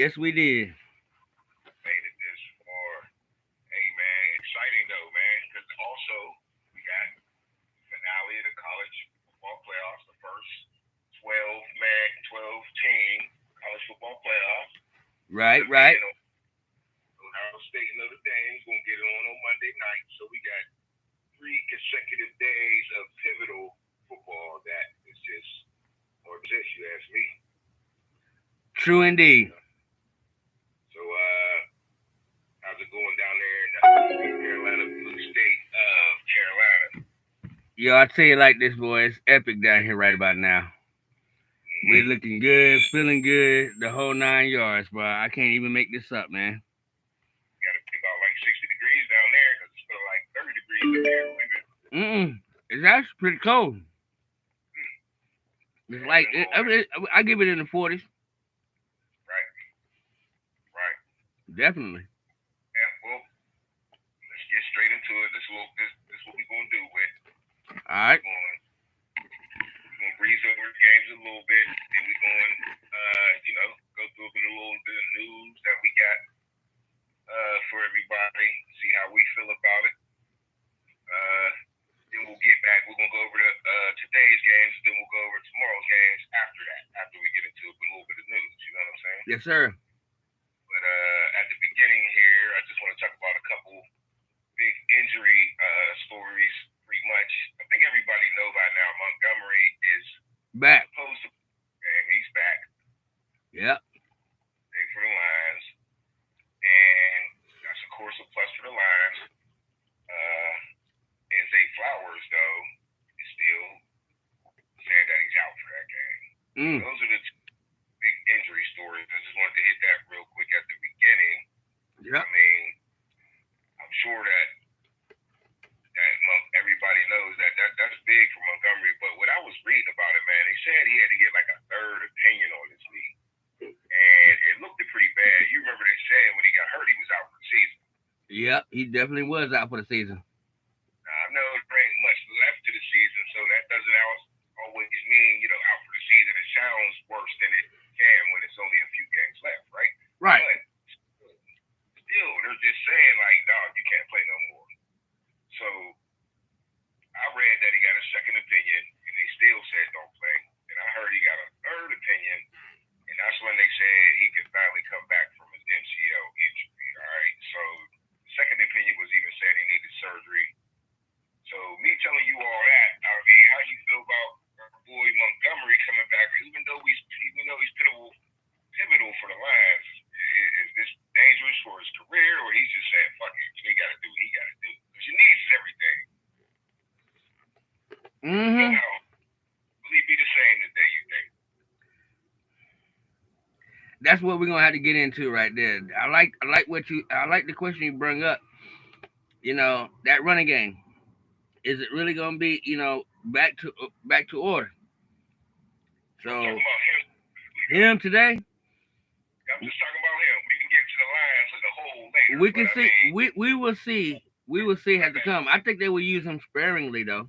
Yes, we did. Made it this far. Hey man, exciting though, man, because also we got finale of the college football playoffs, the first 12 man, 12 team college football playoffs. Right, Gonna be right. in Ohio State and Notre Dame's gonna get it on Monday night. So we got 3 consecutive days of pivotal football that is just more just you ask me. True indeed. So how's it going down there in Carolina, Blue State of Carolina? Yo, I tell you like this, boy. It's epic down here right about now. We're Mm-hmm. looking good, feeling good, the whole 9 yards, bro. I can't even make this up, man. Got to be about like 60 degrees down there because it's feeling like 30 degrees up here. It's actually pretty cold. It's Yeah, it's like been cold. I give it in the 40s, Right, right. definitely. Yeah, well, let's get straight into it. This what we're gonna do with. All right. We're gonna breeze over the games a little bit. Then we're going, go through a little bit of news that we got for everybody. See how we feel about it. Uh, then we'll get back. We're gonna go over today's games. Then we'll go over tomorrow's games after that. After we get into a little bit of news, you know what I'm saying? Yes, sir. But at the beginning here, I just want to talk about a couple big injury stories. Pretty much, I think everybody know by now. Montgomery is Back. supposed to, and he's back. Yep. Big for the Lions, and that's of course a plus for the Lions. Uh, and Zay Flowers though is still saying that he's out for that game. So Mm. those are the two big injury stories. I just wanted to hit that real quick at the beginning. I Yep. mean, I'm sure that everybody knows that's big for Montgomery. But what I was reading about it, man, they said he had to get like a third opinion on this knee, and it looked pretty bad. You remember they said when he got hurt, he was out for the season. Yep. He definitely was out for the season. Now, I know there ain't much left to the season, so that doesn't always mean out for the season. It sounds worse than it can when it's only a few games left, right? Right. But still, they're just saying like, dog, you can't play no more. So I read that he got a second opinion, and they still said don't play. And I heard he got a third opinion, and that's when they said he could finally come back from his MCL injury. All right. So the second opinion was even saying he needed surgery. So me telling you all that, I mean, how you feel about our boy Montgomery coming back? Even though he's pivotal for the Lions, is this dangerous for his career, or he's just saying fuck it? He got to do what he got to do because your needs is everything. Mm-hmm. Will he be the same today? You think? That's what we're gonna have to get into right there. I like the question you bring up. That running game. Is it really gonna be back to order? I'm talking So about him. him today, I'm just talking about him. We can get to the Lions as a whole later, we but can I see mean, we will see has to come. I think they will use him sparingly though.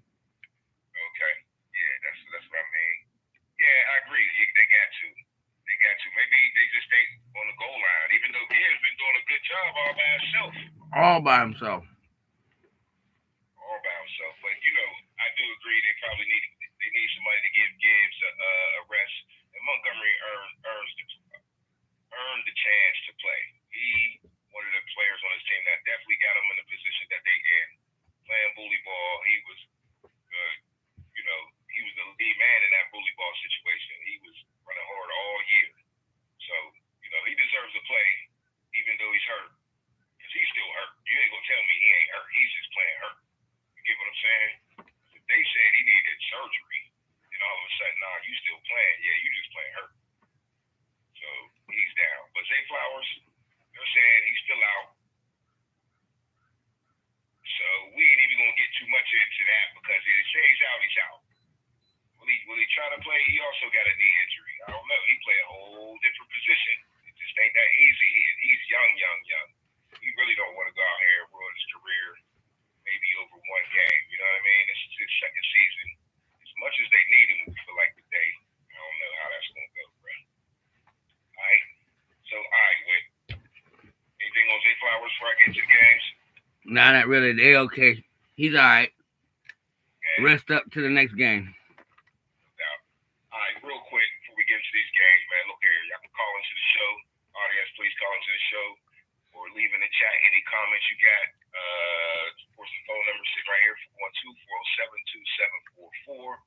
okay, yeah, that's what I mean. Yeah, I agree. They got to. They got to. Maybe they just ain't on the goal line, even though Gibbs been doing a good job all by himself. All by himself. All by himself. But I do agree they need somebody to give Gibbs a rest. And Montgomery earned the chance to play. He one of the players on his team that definitely got him in the position that they in. Playing bully ball, uh, he was the lead man in that bully ball situation. He was running hard all year. So, he deserves to play, even though he's hurt. Because he's still hurt. You ain't going to tell me he ain't hurt. He's just playing hurt. You get what I'm saying? If they said he needed surgery, then all of a sudden, nah, you still playing. Yeah, you just playing hurt. So, he's down. But Zay Flowers, they're saying he's still out. So, we ain't even going to get too much into that because if they say he's out, he's out. Will he try to play? He also got a knee injury. I don't know. He play a whole different position. It just ain't that easy. He's young. He really don't want to go out here and ruin his career maybe over one game. You know what I mean? This is his second season. As much as they need him, we feel like today, I don't know how that's going to go, bro. All right. So, all right. Nah, not really. They okay. He's all right. Okay, Rest up to the next game. now, all right, real quick before we get into these games, man. Look here, y'all can call into the show. Audience, please call into the show or leave in the chat any comments you got. Of course, the phone number sitting right here: 412-407-2744.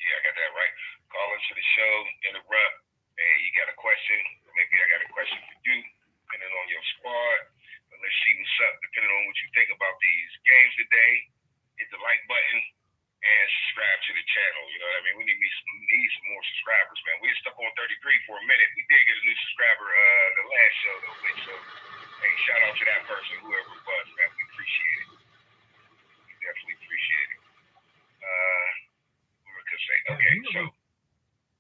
Yeah, I got that right. Call into the show, interrupt. Hey, you got a question? Or maybe I got a question for you, depending on your squad. But let's see what's up, depending on what you think about these games today. Hit the like button and subscribe to the channel. You know what I mean? We need some more subscribers, man. We were stuck on 33 for a minute. We did get a new subscriber the last show, though, Vic. So, hey, shout out to that person, whoever it was, man. We appreciate it. We definitely appreciate it. What could say? Okay, so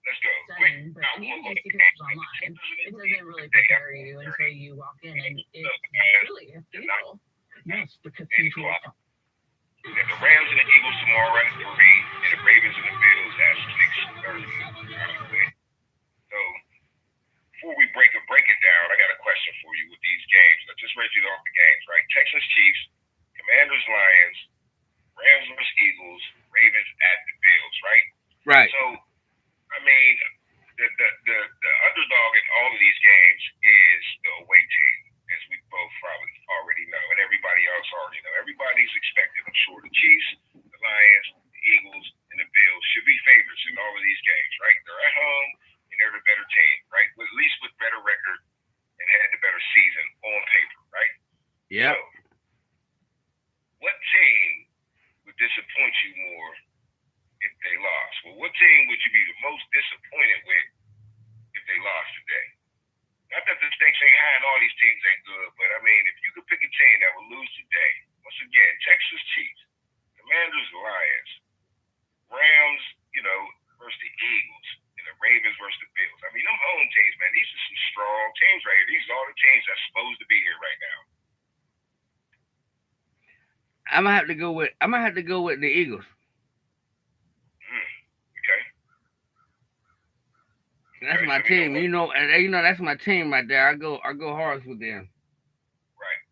let's go. Quick outlook on the game. Online. It doesn't really prepare you until you walk in, and it's really a feel. Yes, because people. We got the Rams and the Eagles tomorrow at 3, and the Ravens and the Bills at 6:30. So before we break it down, I got a question for you with these games. I just read you off the games, right? Texans, Chiefs, Commanders, Lions, Rams versus Eagles, Ravens at the Bills, right? Right. So, I mean, the underdog in all of these games is the away team, as we both probably already know, and everybody else already know. Everybody's expected, I'm sure, the Chiefs, the Lions, the Eagles, and the Bills should be favorites in all of these games, right? They're at home, and they're the better team, right? At least with better record and had the better season on paper, right? Yep. So, what team would disappoint you more if they lost? Well, what team would you be the most disappointed with if they lost today? Not that the stakes ain't high and all these teams ain't good, but I mean, if you could pick a team that would lose today, once again, Texas Chiefs, Commanders, Lions, Rams, versus the Eagles, and the Ravens versus the Bills. I mean, them home teams, man, these are some strong teams right here. These are all the teams that's supposed to be here right now. I'm gonna have to go with the Eagles. Okay. That's my team. You know that's my team right there. I go hard with them. Right.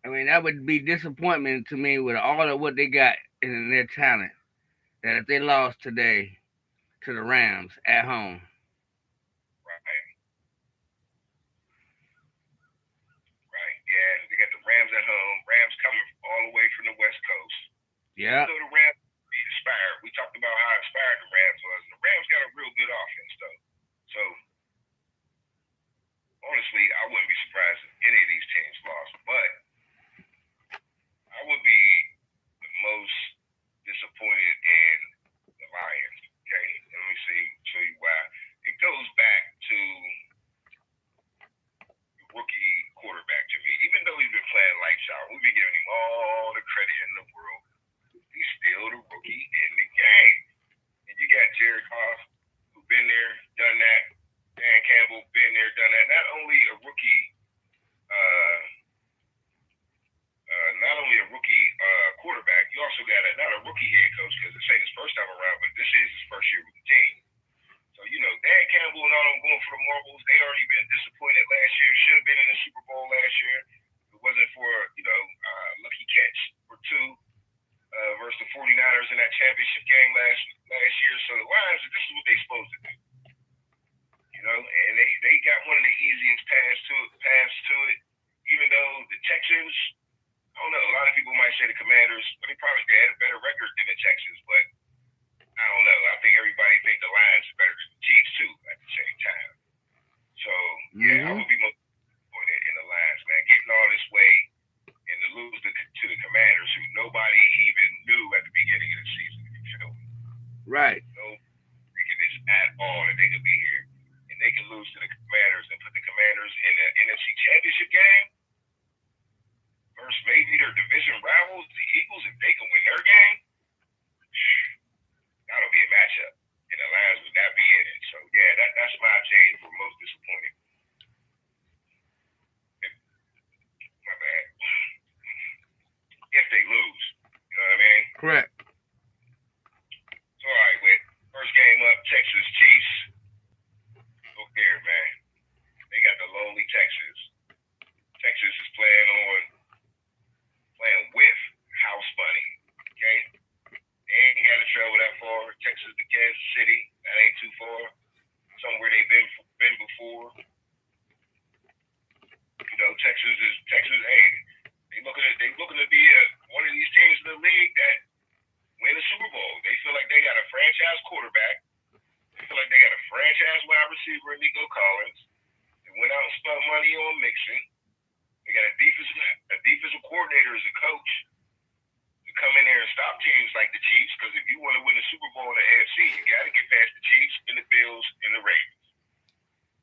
I mean, that would be disappointment to me with all of what they got in their talent. That if they lost today to the Rams at home. Right. Yeah, they got the Rams at home. Rams coming all the way from the West Coast. Yeah. So the Rams be inspired. We talked about how inspired the Rams was. The Rams got a real good offense, though. So, honestly, I wouldn't be surprised if any of these teams lost. But I would be the most disappointed in the Lions. Okay? And let me show you why. It goes back to the rookie quarterback to me. Even though he's been playing lights out, we've been giving him all the credit in the world. He's still the rookie in the game. And you got Jared Goff, who's been there, done that. Dan Campbell, been there, done that. Not only a rookie quarterback, you also got not a rookie head coach, because this ain't his first time around, but this is his first year with the team. So, Dan Campbell and all them going for the marbles, they already been disappointed last year. Should have been in the Super Bowl last year. If it wasn't for, lucky catch for 2 versus the 49ers in that championship game last year. So the Lions, this is what they supposed to do. And they got one of the easiest paths to it, even though the Texans, I don't know, a lot of people might say the Commanders, but they had a better record than the Texans, but I don't know. I think everybody think the Lions are better than the Chiefs too at the same time. So I would be most disappointed in the Lions, man, getting all this way and to lose to the Commanders, who nobody even knew at the beginning of the season. If you feel me? Right. No freakiness at all that they could be here, and they can lose to the Commanders and put the Commanders in the NFC Championship game versus maybe their division rivals, the Eagles, if they can win their game. That'll be a matchup, and the Lions would not be in it. So, yeah, that's my team for most disappointed. My bad. If they lose, you know what I mean? Correct. So, all right, with first game up, Texas Chiefs. Look there, man. They got the lowly Texas. Texas is playing that far. Texas to Kansas City, that ain't too far. Somewhere they've been before. You know, Texas. Hey, they looking to be one of these teams in the league that win the Super Bowl. They feel like they got a franchise quarterback. They feel like they got a franchise wide receiver in Nico Collins. They went out and spent money on Mixon. They got a defensive coordinator as a coach to come in there and stop teams like the Chiefs. Because if you want to win the Super Bowl in the AFC, you got to get past the Chiefs and the Bills and the Ravens.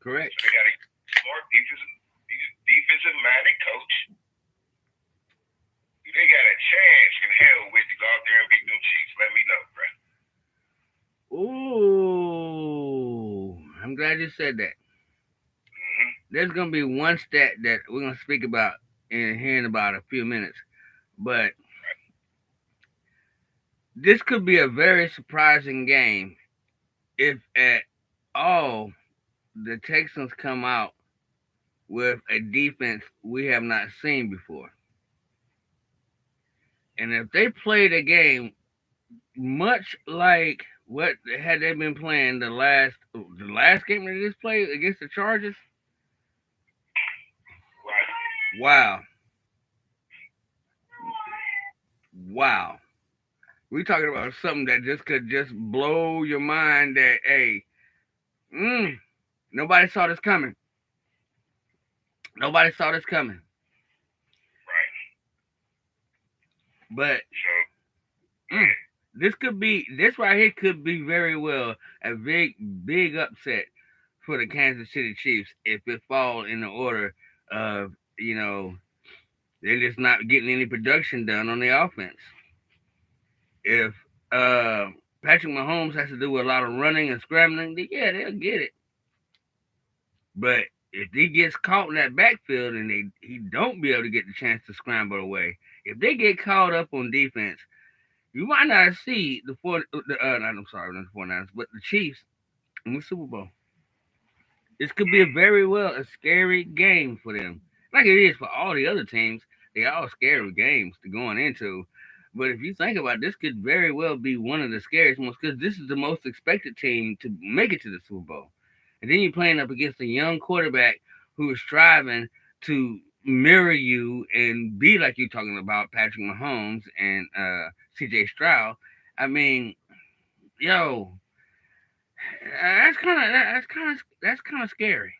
Correct. So they got a smart defensive-minded coach. They got a chance in hell with to go out there and beat them Chiefs. Let me know, bro. Ooh, I'm glad you said that. There's going to be one stat that we're going to speak about here in about a few minutes. But this could be a very surprising game if at all the Texans come out with a defense we have not seen before. And if they play the game much like what had they been playing the last game they just played against the Chargers. Wow. We're talking about something that just could just blow your mind that, hey, nobody saw this coming. Right. But this right here could be very well a big upset for the Kansas City Chiefs if it falls in the order of, you know, they're just not getting any production done on the offense. If Patrick Mahomes has to do a lot of running and scrambling, yeah, they'll get it. But if he gets caught in that backfield and he don't be able to get the chance to scramble away, if they get caught up on defense, you might not see the 49ers, but the Chiefs in the Super Bowl. This could be a scary game for them, like it is for all the other teams. They all scary games to going into. But if you think about it, this could very well be one of the scariest ones because this is the most expected team to make it to the Super Bowl. And then you're playing up against a young quarterback who is striving to mirror you and be like you're talking about Patrick Mahomes and CJ Stroud. I mean, yo, that's kind of scary.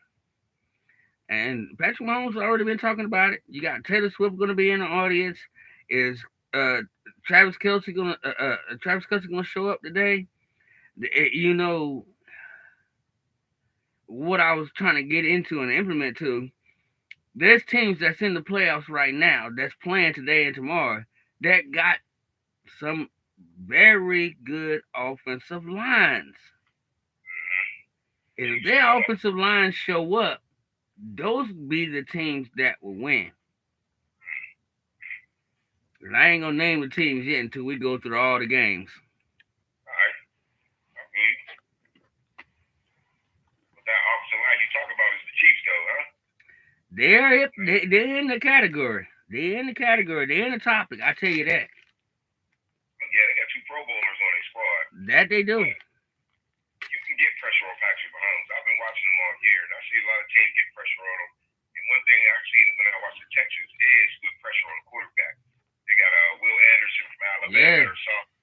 And Patrick Mahomes has already been talking about it. You got Taylor Swift going to be in the audience. Is Travis Kelce gonna show up today? You know what I was trying to get into and implement to. There's teams that's in the playoffs right now that's playing today and tomorrow that got some very good offensive lines. And if their offensive lines show up, those be the teams that will win. And I ain't gonna name the teams yet until we go through all the games. All right. But that offensive line you talk about is the Chiefs, though, huh? They're in the category. They're in the topic. I tell you that. Yeah, they got 2 Pro Bowlers on their squad. That they do. You can get pressure on Patrick Mahomes. I've been watching them all year, and I see a lot of teams get pressure on him. And one thing I see when I watch the Texans is good pressure on the quarterback. They got Will Anderson from Alabama or something.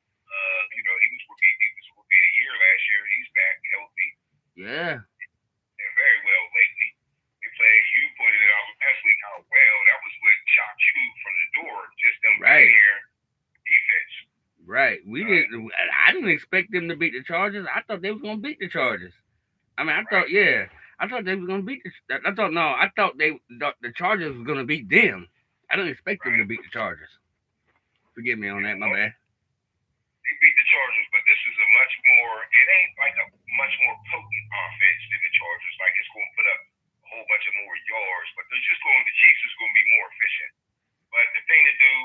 You know, he was defensive rookie of the year last year. He's back healthy. Yeah. And very well lately. They played. You pointed it out last week how well that was what shocked you from the door. Just them playing here defense. Right. I didn't expect them to beat the Chargers. I thought they were going to beat the Chargers. I mean, I thought they were going to beat the Chargers was going to beat them. I didn't expect them to beat the Chargers. Forgive me on that, my bad. They beat the Chargers, but this is it ain't like a much more potent offense than the Chargers. Like it's going to put up a whole bunch of more yards, but the Chiefs is going to be more efficient. But the thing to do,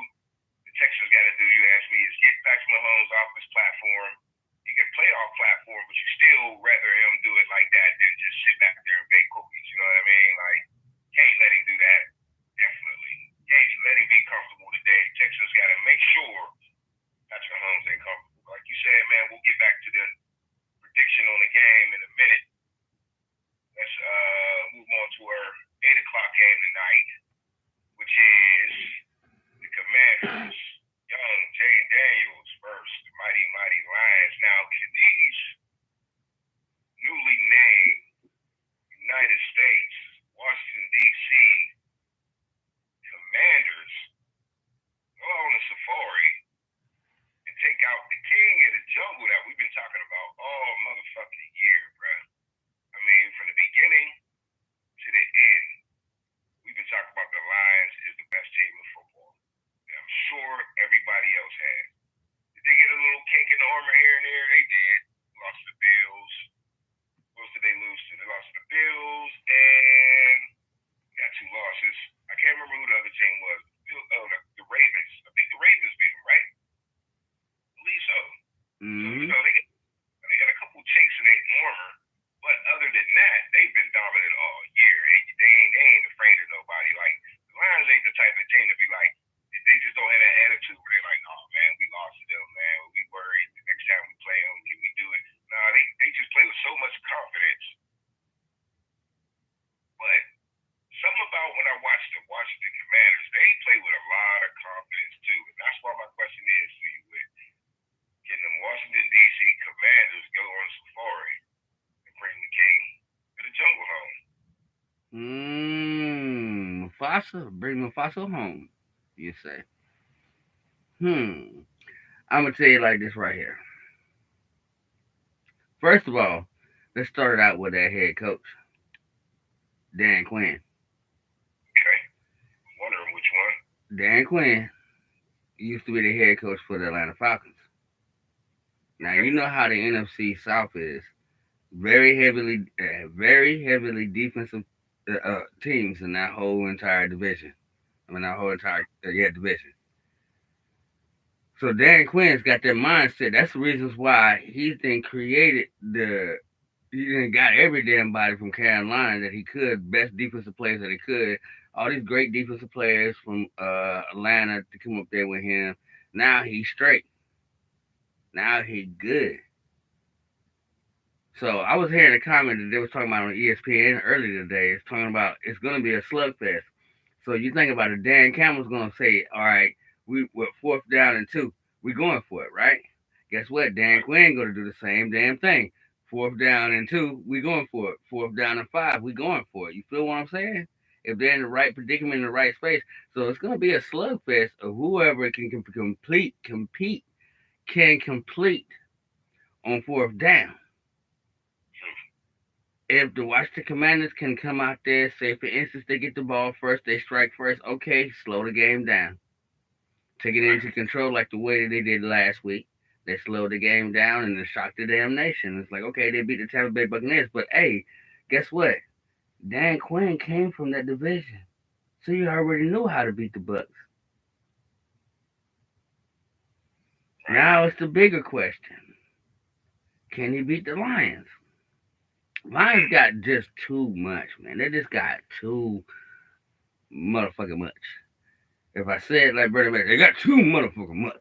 the Texans got to do, you ask me, is get Patrick Mahomes off this platform. He can play off platform, but you still rather him do it like that than just sit back there and bake cookies. You know what I mean? Like, can't let him do that. Definitely. Can't let him be comfortable today. Texans got to make sure Patrick Mahomes ain't comfortable. Like you said, man, we'll get get back to the prediction on the game in a minute. Let's move on to our 8 o'clock game tonight, which is the Commanders, young Jane Daniels versus the mighty Lions. Now, can these newly named United States, Washington, D.C. Commanders go on a safari and take out the king of the jungle that we've been talking about all motherfucking year, bro? I mean, from the beginning to the end, we've been talking about the Lions is the best team in football. And I'm sure everybody else has. Did they get a little cake in the armor here and there? They did. Lost to the Bills. Who else did they lose to? They lost to the Bills and got 2 losses. I can't remember who the other team was. Oh, the Ravens. I think the Ravens beat them, right? I believe so. Mm-hmm. So, they got a couple chinks in their armor, but other than that, they've been dominant all year. They ain't afraid of nobody. Like, the Lions ain't the type of team to be like, they just don't have that attitude where they're like, oh man, we lost to them, man. We worried the next time we play them, can we do it? No, they just play with so much confidence. But something about when I watch the Washington Commanders, they play with a lot of confidence too. And that's why my question is to you, can the Washington, D.C. Commanders go on safari and bring the king to the jungle home? Mufasa, bring Mufasa home, you say. I'm going to tell you like this right here. First of all, let's start it out with that head coach, Dan Quinn. Okay. I'm wondering which one. Dan Quinn used to be the head coach for the Atlanta Falcons. Now, you know how the NFC South is. Very heavily defensive teams in that whole entire division. Division. So Dan Quinn's got that mindset. That's the reasons why he's then created he done got every damn body from Carolina that he could, best defensive players that he could. All these great defensive players from Atlanta to come up there with him. Now he's straight. Now he's good. So I was hearing a comment that they was talking about on ESPN earlier today. It's talking about it's going to be a slugfest. So you think about it, Dan Campbell's going to say, all right, we're 4th down and 2. We're going for it, right? Guess what? Dan Quinn going to do the same damn thing. 4th down and 2, we're going for it. 4th down and 5, we're going for it. You feel what I'm saying? If they're in the right predicament, in the right space. So it's going to be a slugfest of whoever can compete on 4th down. If the Washington Commanders can come out there, say for instance they get the ball first, they strike first, okay, slow the game down. Take it into control like the way they did last week. They slowed the game down and they shocked the damn nation. It's like, okay, they beat the Tampa Bay Buccaneers, but hey, guess what? Dan Quinn came from that division. So you already knew how to beat the Bucs. Now it's the bigger question. Can he beat the Lions? Lions got just too much, man. They just got too motherfucking much. If I say it like Bernie Mac, they got too motherfucking much.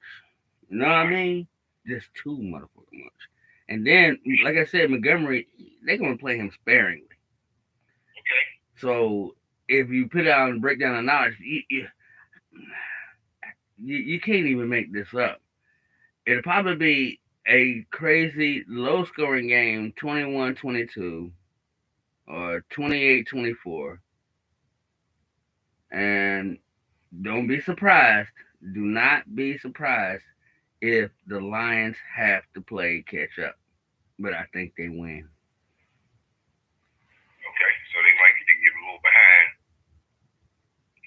You know what I mean? Just too motherfucking much. And then, like I said, Montgomery, they're going to play him sparingly. Okay. So if you put out and break down the knowledge, you can't even make this up. It'll probably be a crazy low-scoring game, 21-22 or 28-24. And don't be surprised, do not be surprised if the Lions have to play catch up. But I think they win. Okay, so they might get a little behind.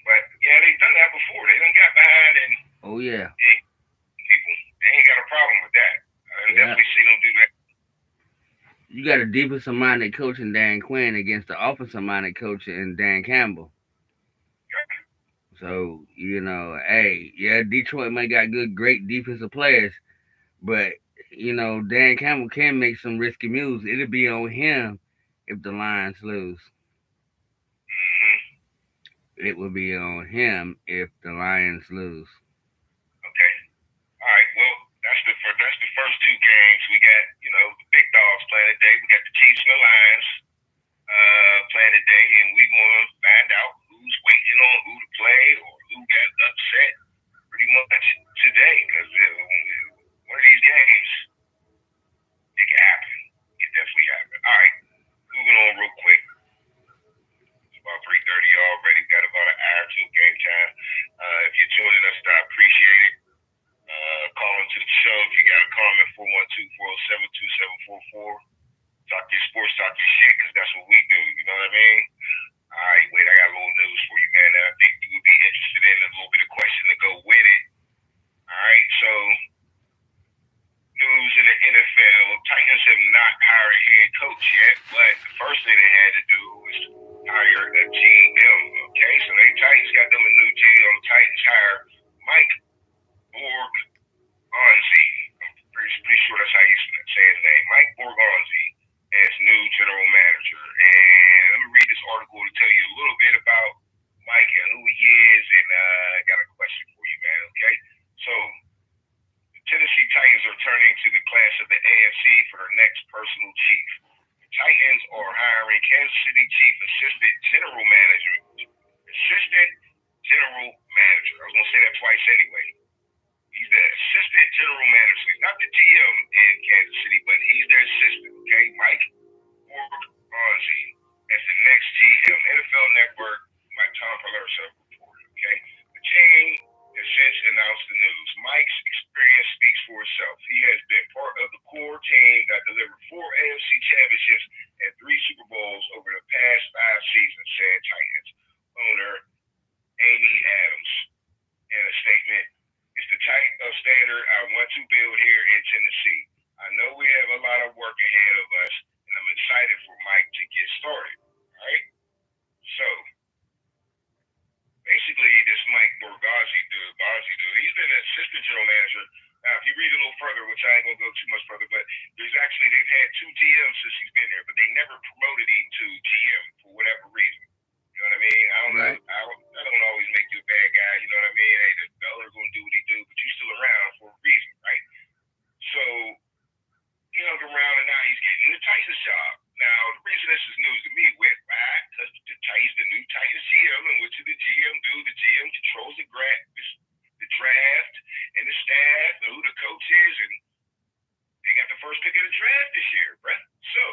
But, yeah, they've done that before. They done got behind and... Oh, yeah. People, they ain't got a problem with that. I definitely see them do that. You got a defensive-minded coach in Dan Quinn against the offensive-minded coach in Dan Campbell. So, hey, yeah, Detroit may got great defensive players, but, Dan Campbell can make some risky moves. It'll be on him if the Lions lose. Mm-hmm. It will be on him if the Lions lose. Okay. All right, well, that's the first 2 games. We got Talk your sports, talk your shit, because that's what we do. You know what I mean? All right, wait, I got a little news for you, man, that I think you would be interested in, a little bit of question to go with it. All right, so news in the NFL. Titans have not hired a head coach yet, but the first thing they had to do was hire a GM. Okay, so they Titans got them a new GM. Titans hired Mike Borgonzi. I'm pretty sure that's how you say his name. Mike Borgonzi as new general manager. And let me read this article to tell you a little bit about Mike and who he is. And I got a question for you, man. Okay, so Tennessee Titans are turning to the class of the AFC for their next personal chief. The Titans are hiring Kansas City Chief Assistant General Manager. Assistant General Manager. I was going to say that twice anyway. He's the Assistant General Manager. Not the GM in Kansas City, but he's their assistant, okay? Mike Borgonzi as the next GM. NFL Network, my Tom Palersa reported, okay? The team has since announced the news. Mike's experience speaks for itself. He has been part of the core team that delivered 4 AFC championships and 3 Super Bowls over the past 5 seasons, said Titans owner Amy Adams in a statement. It's the type of standard I want to build here in Tennessee. I know we have a lot of work ahead of us, and I'm excited for Mike to get started. All right? So, basically, this Mike Borgonzi dude, he's been an assistant general manager. Now, if you read a little further, which I ain't going to go too much further, but they've had 2 GMs since he's been there, but they never promoted him to GM for whatever reason. You know what I mean? I don't know. I don't always make you a bad guy. You know what I mean? Hey, the owner's going to do what he do, but you're still around for a reason, right? So, he hung around, and now he's getting the Titans job. Now, the reason this is news to me, because he's the new Titans GM, and what did the GM do? The GM controls the draft and the staff and who the coach is, and they got the first pick of the draft this year, bruh. So,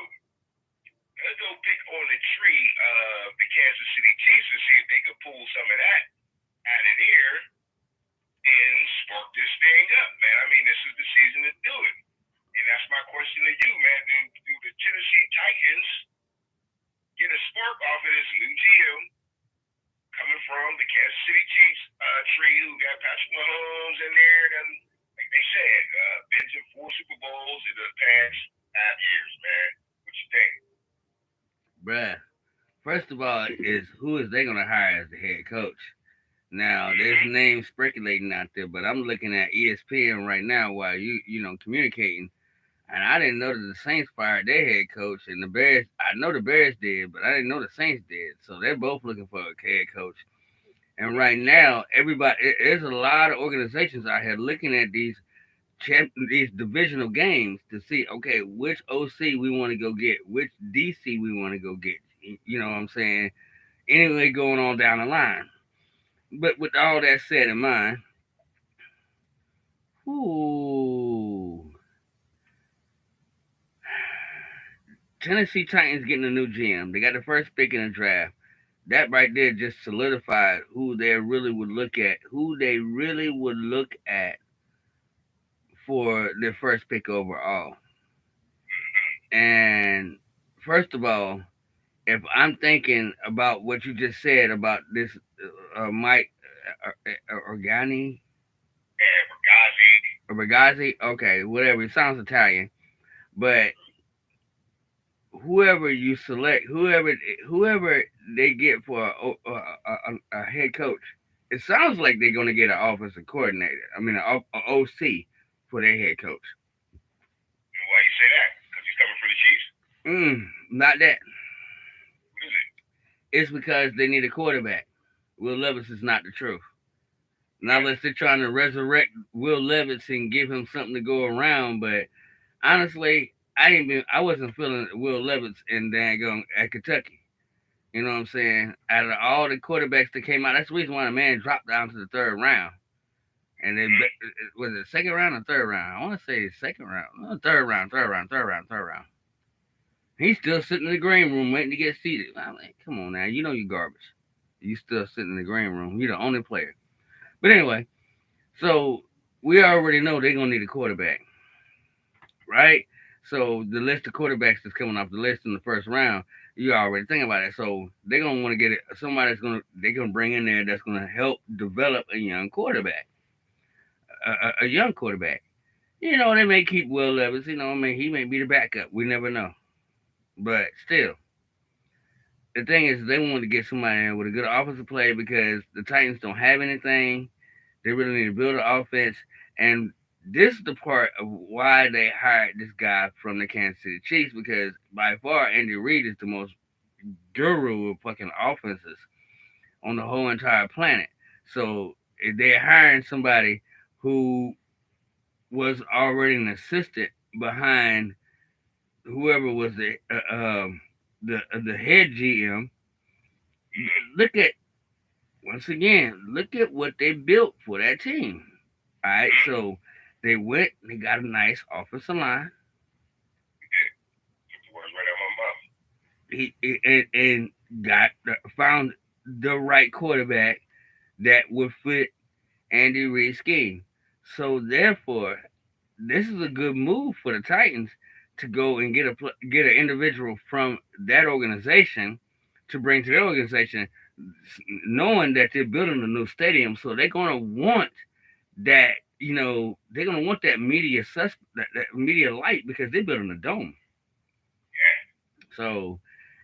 let's go pick on the tree of the Kansas City Chiefs and see if they can pull some of that out of here and spark this thing up, man. I mean, this is the season to do it. And that's my question to you, man. Do the Tennessee Titans get a spark off of this new GM coming from the Kansas City Chiefs tree who got Patrick Mahomes in there? And like they said, been to 4 Super Bowls in the past 5 years, man. What you think? Bruh, first of all, who is they going to hire as the head coach? Now, there's names speculating out there, but I'm looking at ESPN right now while you communicating, and I didn't know that the Saints fired their head coach, and the Bears. I know the Bears did, but I didn't know the Saints did. So they're both looking for a head coach. And right now, there's a lot of organizations out here looking at these divisional games to see, okay, which OC we want to go get, which DC we want to go get. You know what I'm saying? Anyway, going on down the line. But with all that said in mind, Tennessee Titans getting a new GM. They got the first pick in the draft. That right there just solidified who they really would look at for their first pick overall. And first of all, if I'm thinking about what you just said about this Mike Borgonzi, okay, whatever, it sounds Italian, but whoever you select, whoever they get for a head coach, it sounds like they're going to get an offensive coordinator. I mean, an OC for their head coach. And why you say that? Because he's coming for the Chiefs? Not that. What is it? It's because they need a quarterback. Will Levis is not the truth. Not unless they're trying to resurrect Will Levis and give him something to go around. But honestly, I wasn't feeling Will Levis at Kentucky. You know what I'm saying? Out of all the quarterbacks that came out, that's the reason why the man dropped down to the 3rd round. And then was it 2nd round or 3rd round? I want to say 2nd round. 3rd round. He's still sitting in the green room waiting to get seated. I'm like, come on now, you know you're garbage. You still sitting in the green room. You're the only player. But anyway, so we already know they're gonna need a quarterback, right? So the list of quarterbacks that's coming off the list in the first round, you already think about it. So they're gonna want to get it. Somebody they're gonna bring in there that's gonna help develop a young quarterback, a young quarterback. You know, they may keep Will Levis. You know, I mean, he may be the backup. We never know. But still, the thing is, they want to get somebody in with a good offensive play because the Titans don't have anything. They really need to build an offense. And this is the part of why they hired this guy from the Kansas City Chiefs because by far Andy Reid is the most guru of fucking offenses on the whole entire planet. So if they're hiring somebody who was already an assistant behind whoever was the head GM, look at once again, look at what they built for that team. All right, so they went, they got a nice offensive line. Took the words right out of my mouth. And got found the right quarterback that would fit Andy Reid's scheme. So therefore, this is a good move for the Titans to go and get an individual from that organization to bring to their organization, knowing that they're building a new stadium. So they're gonna want that. You know, they're gonna want that that media light because they're building a dome. So,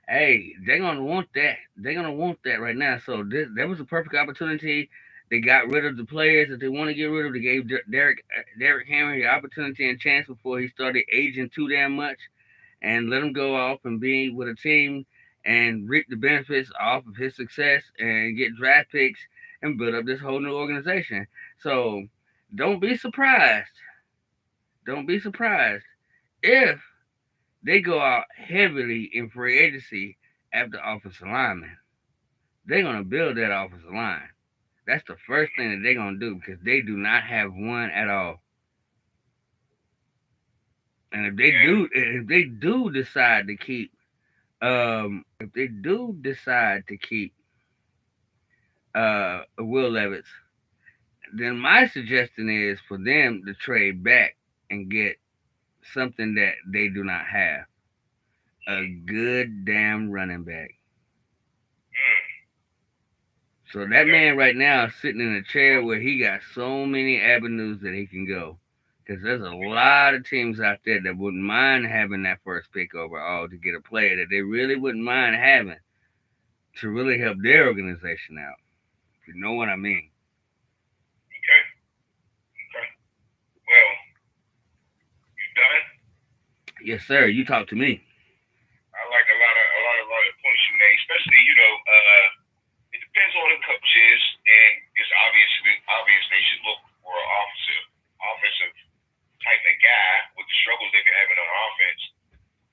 hey, they're gonna want that. They're gonna want that right now. So that was a perfect opportunity. They got rid of the players that they want to get rid of. They gave Derek Henry the opportunity and chance before he started aging too damn much, and let him go off and be with a team and reap the benefits off of his success and get draft picks and build up this whole new organization. So don't be surprised. Don't be surprised if they go out heavily in free agency after offensive lineman. They're gonna build that offensive line. That's the first thing that they're gonna do because they do not have one at all. And if they do decide to keep, if they do decide to keep Will Levis, then my suggestion is for them to trade back and get something that they do not have. A good damn running back. So that man right now is sitting in a chair where he got so many avenues that he can go. Because there's a lot of teams out there that wouldn't mind having that first pick overall to get a player that they really wouldn't mind having to really help their organization out. If you know what I mean. Okay. Okay. Well, you done? Yes, sir. You talk to me. I like a lot of points you made, especially it depends on the coaches, and it's obvious they should look for an offensive type of guy with the struggles they've been having on offense.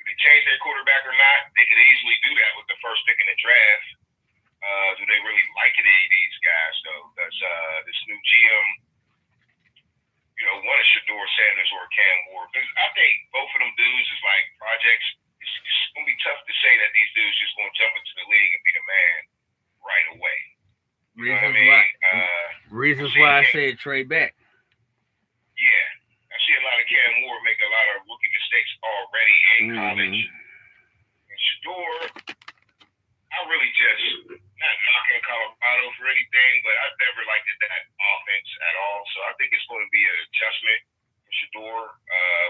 If they change their quarterback or not, they could easily do that with the first pick in the draft. Do they really like any of these guys though? Because this new GM, one is Shador Sanders or Cam Ward. Because I think both of them dudes is like projects. It's gonna be tough to say that these dudes just gonna jump into the league and be the man right away. Reasons why I said trade back. Yeah, I see a lot of Cam Ward make a lot of rookie mistakes already in college. And Shador, I really just not knocking Colorado for anything, but I've never liked that offense at all. So I think it's going to be an adjustment for Shador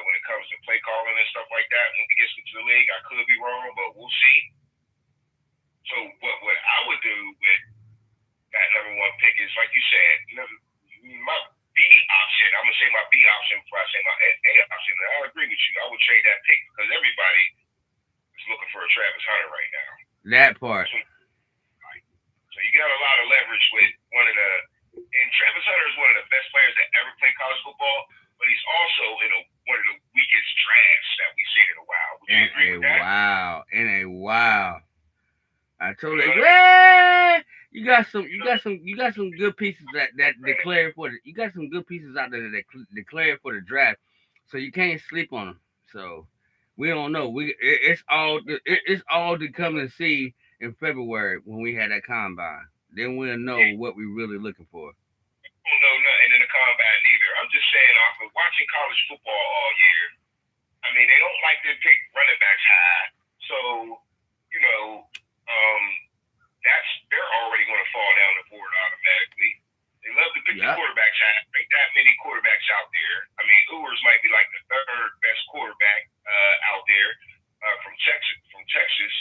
when it comes to play calling and stuff like that. When he gets into the league, I could be wrong, but we'll see. So what I would do with that number one pick is, like you said, my B option. I'm gonna say my B option before I say my A option. And I agree with you. I would trade that pick because everybody is looking for a Travis Hunter right now. That part. So you got a lot of leverage with and Travis Hunter is one of the best players that ever played college football, but he's also in one of the weakest drafts that we've seen in a while. Would you agree with that? In a while. I totally agree. You got some good pieces that declare for the. You got some good pieces out there that declare for the draft, so you can't sleep on them. So we don't know. It's all to come and see in February when we had that combine. Then we'll know what we're really looking for. I don't know nothing in the combine either. I'm just saying, after watching college football all year, I I mean, they don't like to pick running backs high. So, you know, they're already going to fall down the board automatically. They love to pick the quarterbacks high. There ain't that many quarterbacks out there. I mean, Ewers might be like the third best quarterback out there from Texas.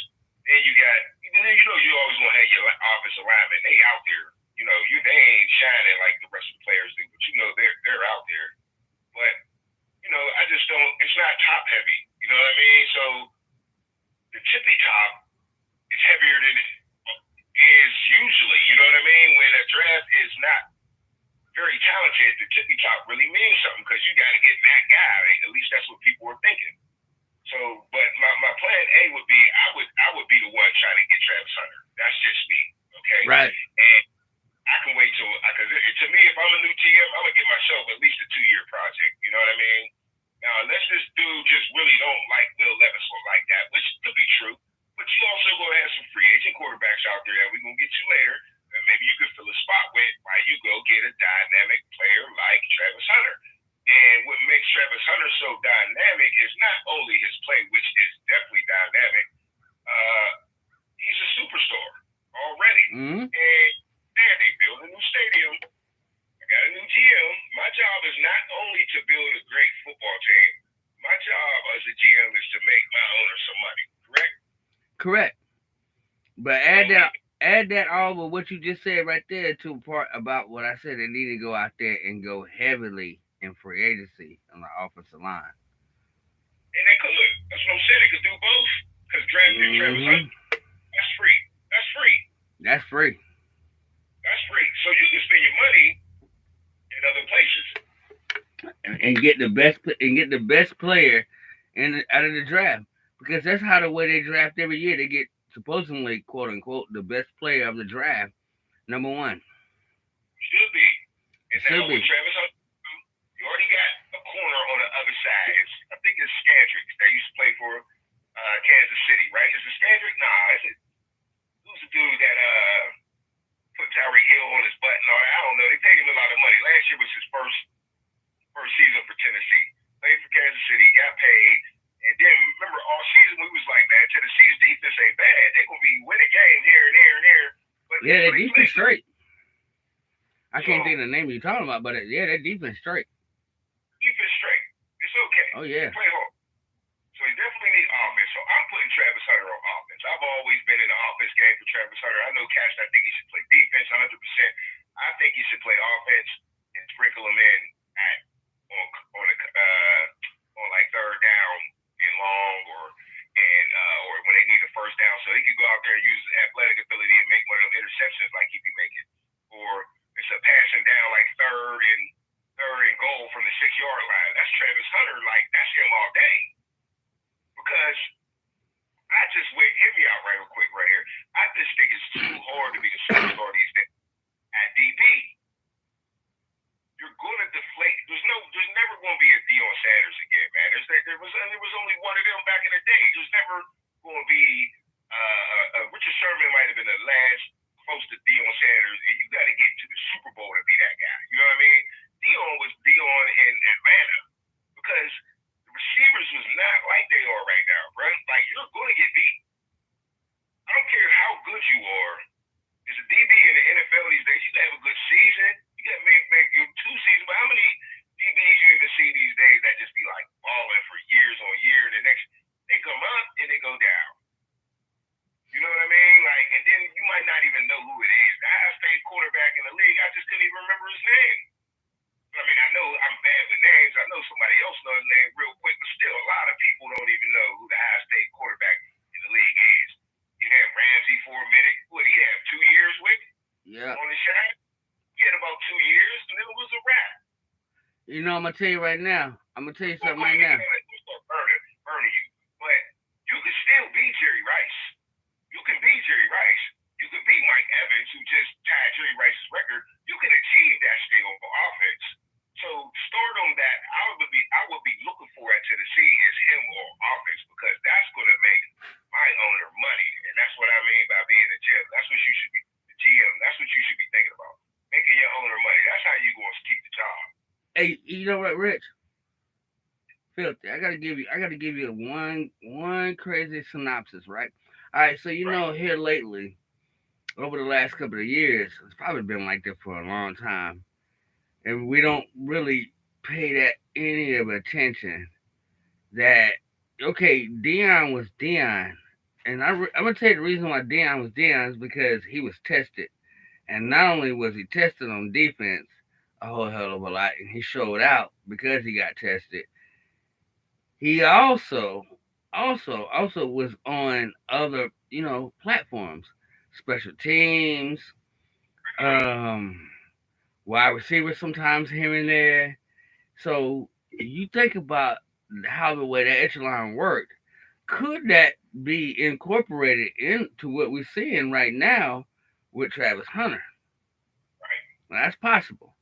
Then you got, you always want to have your offensive linemen. They out there. They ain't shining like the rest of the players do, but they're out there. But I just don't. It's not top heavy. You know what I mean? So the tippy top is heavier than it is usually. You know what I mean? When a draft is not very talented, the tippy top really means something because you got to get that guy. At least that's what people are thinking. So, but my plan A would be I would be the one trying to get Travis Hunter. That's just me. Okay. Right. And I can wait because to me, if I'm a new GM, I'm gonna give myself at least a 2-year project. You know what I mean? Now, unless this dude just really don't like Will Levis or like that, which could be true, but you also gonna have some free agent quarterbacks out there that we're gonna get to later, and maybe you could fill a spot with while you go get a dynamic player like Travis Hunter. And what makes Travis Hunter so dynamic is not only his play, which is definitely dynamic. He's a superstar already, and they build a new stadium. I got a new GM. My job is not only to build a great football team. My job as a GM is to make my owner some money. Correct? Correct. But add that all of what you just said right there to a part about what I said. They need to go out there and go heavily in free agency on the offensive line. And they could. That's what I'm saying. They could do both. Because drafting Travis Hunter, that's free. That's free. That's free. That's free. So you can spend your money in other places and get the best player out of the draft, because that's how the way they draft every year. They get supposedly, quote unquote, the best player of the draft, number one. Should be. And now with Travis Hunter, you already got a corner on the other side. I think it's Scandrick that used to play for Kansas City, right? Is it Scandrick? Nah, is it? Who's the dude that put Tyreek Hill on his butt? No, I don't know. They paid him a lot of money. Last year was his first season for Tennessee. Played for Kansas City, got paid, and then remember all season we was like, man, Tennessee's defense ain't bad. They gonna be winning games here and there and there. But yeah, their defense straight. I can't think of the name you're talking about, but yeah, their defense straight. Defense straight. It's okay. Oh yeah. They play hard. So he definitely need offense. So I'm putting Travis Hunter on offense. I've always been in the offense game for Travis Hunter. I know Cash, I think he should play defense 100%. I think he should play offense and sprinkle him in on like third down and long or when they need a first down, so he could go out there and use his athletic ability and make one of them interceptions like he be making. Or it's a passing down like third and goal from the 6-yard line. That's Travis Hunter. Like, that's him all day. Because hear me out right real quick right here. I just think it's too hard to be a superstar these days at DB. You're going to deflate. There's never going to be a Deion Sanders again, man. There was only one of them back in the day. There's never going to be Richard Sherman might have been the last close to Deion Sanders, and you got to get to the Super Bowl to be that guy. You know what I mean? Deion was Deion in Atlanta because the receivers was not like they are right now, bro. Like, you're going to get beat. I don't care how good you are. As a DB in the NFL these days, you got to have a good season. You got to make good 2 seasons. But how many DBs you even see these days that just be like balling for years on year? The next, they come up and they go down. You know what I mean? Like, and then you might not even know who it is. The highest paid quarterback in the league, I just couldn't even remember his name. I mean, I know I'm bad with names. I know somebody else knows his name real quick, but still, a lot of people don't even know who the highest paid quarterback in the league is. You had Ramsey for a minute. What, he had 2 years with? Yeah. On his shot? He had about 2 years, and then it was a wrap. You know, I'm going to tell you right now. I'm going to tell you something right now. Burning you. But you can still be Jerry Rice. You can be Jerry Rice. You can be Mike Evans, who just tied Jerry Rice's record. You can achieve that still on offense. So stardom that I would be looking for at Tennessee is him on offense, because that's going to make my owner money, and that's what I mean by being a GM. That's what you should be, the GM. That's what you should be thinking about, making your owner money. That's how you going to keep the job. Hey, you know what, Rich? Filthy. I gotta give you one crazy synopsis, right? All right, so here lately, over the last couple of years, it's probably been like that for a long time, and we don't really pay that any of attention. That okay, Dion was Dion, and I'm gonna tell you the reason why Dion was Dion is because he was tested, and not only was he tested on defense a whole hell of a lot, and he showed out because he got tested. He also was on other platforms, special teams, um, wide receivers sometimes here and there. So you think about how the way that echelon worked. Could that be incorporated into what we're seeing right now with Travis Hunter? Well, that's possible.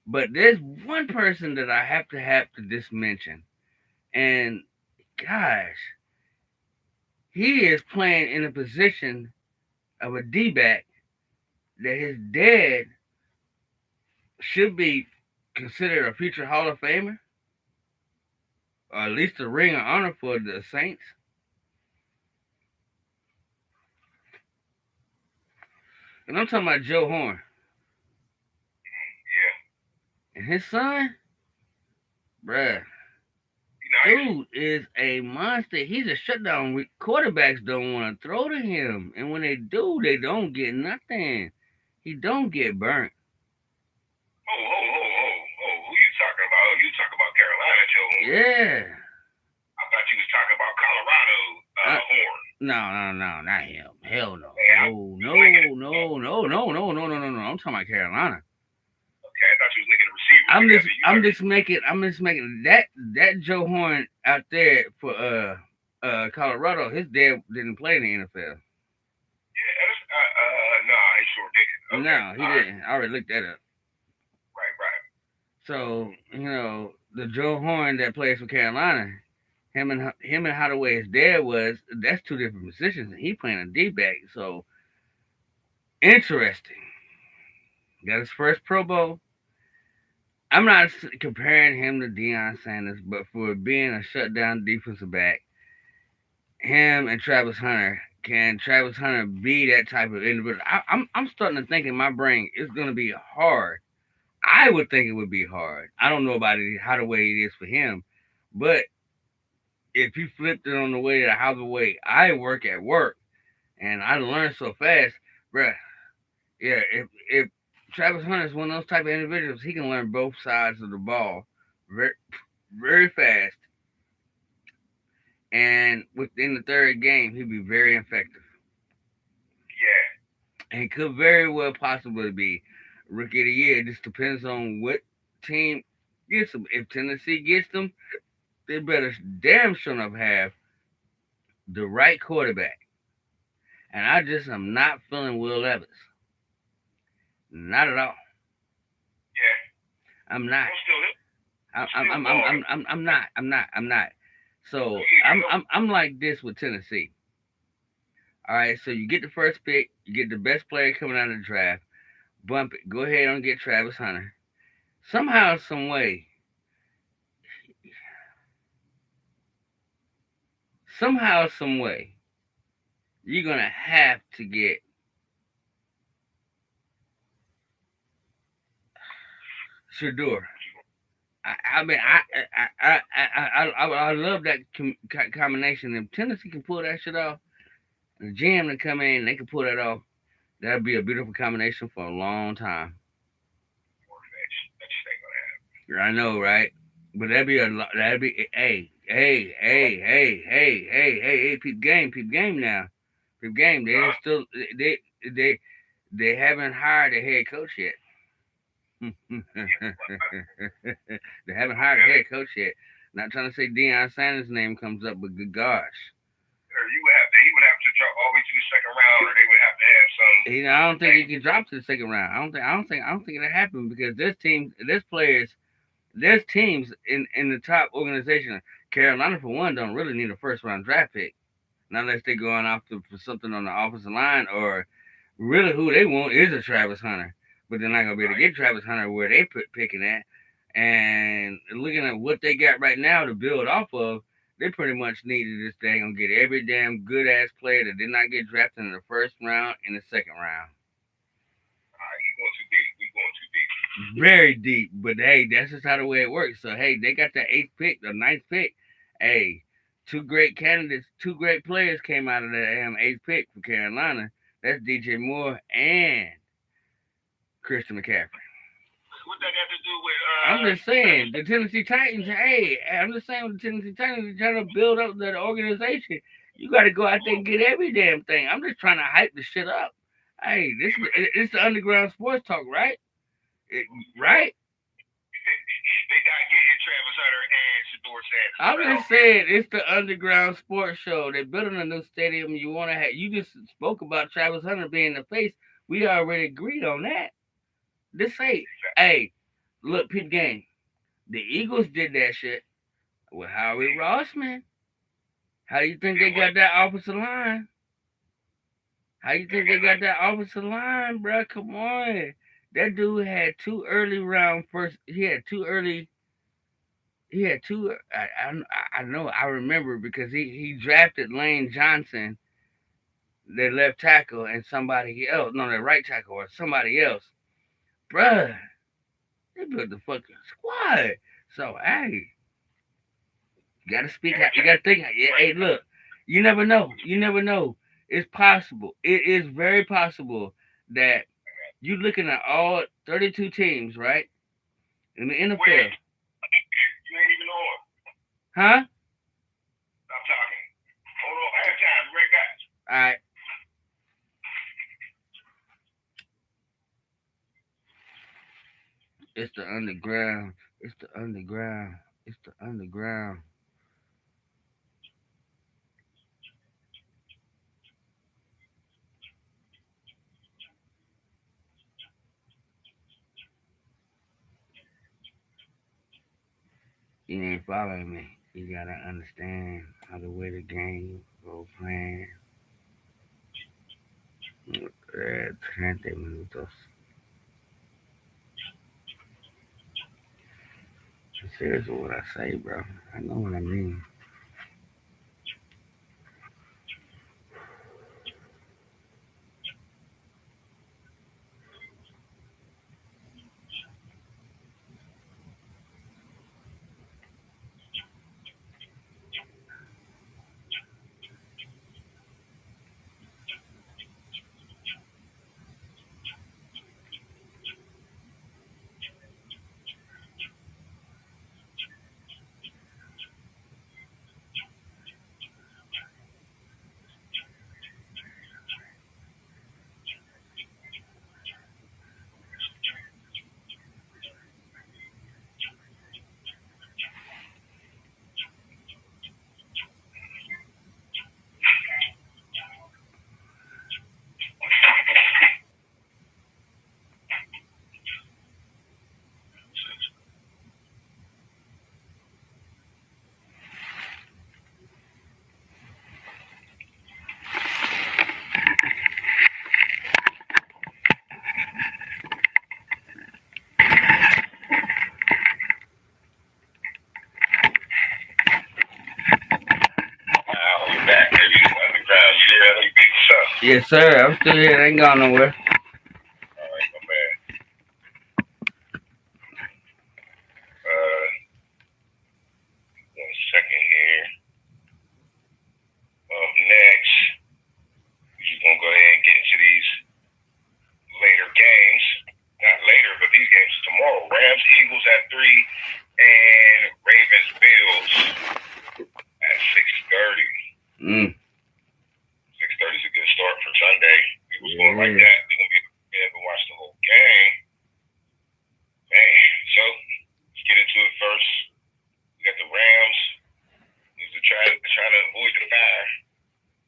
But there's one person that I have to just mention, and gosh, he is playing in a position of a D back that his dad should be considered a future Hall of Famer, or at least a ring of honor for the Saints. And I'm talking about Joe Horn. Yeah. And his son, bruh, dude is a monster. He's a shutdown. Quarterbacks don't want to throw to him. And when they do, they don't get nothing. He don't get burnt. Oh. Who you talking about? You talking about Carolina, Joe Horn? Yeah. I thought you was talking about Colorado Horn. No, not him. Hell no. No. I'm talking about Carolina. Okay, I thought you was linking the receiver. I'm just making that Joe Horn out there for Colorado. His dad didn't play in the NFL. Yeah, no, he sure didn't. Okay. No, he didn't. I already looked that up. Right. So the Joe Horn that plays for Carolina, him and how the way his dad was, that's two different positions, and he playing a D back. So interesting. Got his first Pro Bowl. I'm not comparing him to Deion Sanders, but for being a shutdown defensive back, him and Travis Hunter, can Travis Hunter be that type of individual? I'm starting to think in my brain it's going to be hard. I would think it would be hard. I don't know about it, how the way it is for him, but if you flipped it on the way to how the way I work at work, and I learn so fast, bruh. Yeah, if Travis Hunter is one of those type of individuals, he can learn both sides of the ball very, very fast. And within the third game, he'd be very effective. Yeah. And he could very well possibly be Rookie of the Year. It just depends on what team gets him. If Tennessee gets them, they better damn sure enough have the right quarterback. And I just am not feeling Will Levis. Not at all. Yeah. I'm not. I'm not. So I'm like this with Tennessee. All right, so you get the first pick, you get the best player coming out of the draft, bump it, go ahead and get Travis Hunter. Somehow, some way, you're gonna have to get Shador. I mean, I love that combination. If Tennessee can pull that shit off, the GM to come in, they can pull that off. That'd be a beautiful combination for a long time. I know, right? But that'd be hey, peep game now. Peep game. They haven't hired a head coach yet. They haven't hired a head coach yet. Not trying to say Deion Sanders' name comes up, but good gosh. He would have to drop all the way to the second round, or they would have to have some. I don't think he can drop to the second round. I don't think it'll happen because there's teams in the top organization. Carolina, for one, don't really need a first round draft pick, not unless they're going after for something on the offensive line, or really who they want is a Travis Hunter. But they're not gonna be able to get Travis Hunter where they picking at. And looking at what they got right now to build off of, they pretty much needed this thing and get every damn good ass player that did not get drafted in the first round and the second round. You going too deep. We going too deep. Very deep, but hey, that's just how the way it works. So hey, they got the 8th pick, the 9th pick. Hey, two great candidates, two great players came out of the 8th pick for Carolina. That's DJ Moore and Christian McCaffrey. What that got to do with? I'm just saying the Tennessee Titans. Hey, I'm just saying the Tennessee Titans are trying to build up that organization. You got to go out there and get every damn thing. I'm just trying to hype the shit up. Hey, it's the underground sports talk, right? Right? They not getting Travis Hunter and Shedeur Sanders. I'm just saying it's the underground sports show. They're building a new stadium. You want to have? You just spoke about Travis Hunter being the face. We already agreed on that. This ain't. Hey, look, Pete Game. The Eagles did that shit with Howie Roseman. How you think they got that offensive line? How you think they got that offensive line, bro? Come on. That dude had 2 early round first. He had 2 early. He had 2. I know. I remember because he drafted Lane Johnson, their left tackle, and somebody else. No, their right tackle or somebody else. Bruh, they built the fucking squad. So hey, you gotta speak. You gotta think. Hey, look. You never know. You never know. It's possible. It is very possible that you looking at all 32 teams, right? In the NFL. You ain't even on. Huh? Stop talking. Hold on. I have time. Right back. All right. It's the underground. It's the underground. It's the underground. You ain't following me. You gotta understand how the way the game role playing. 30 minutos. I'm serious with what I say, bro. I know what I mean. Yes, sir. I'm still here. I ain't gone nowhere. All right, my bad. One second here. Up next, we're just gonna go ahead and get into these later games. Not later, but these games tomorrow. Rams, Eagles at 3, and Ravens, Bills at 6:30. 6:30 is a good start for Sunday. People's going like that. They're gonna be able to watch the whole game. Man, so let's get into it first. We got the Rams. These are trying to avoid the fire.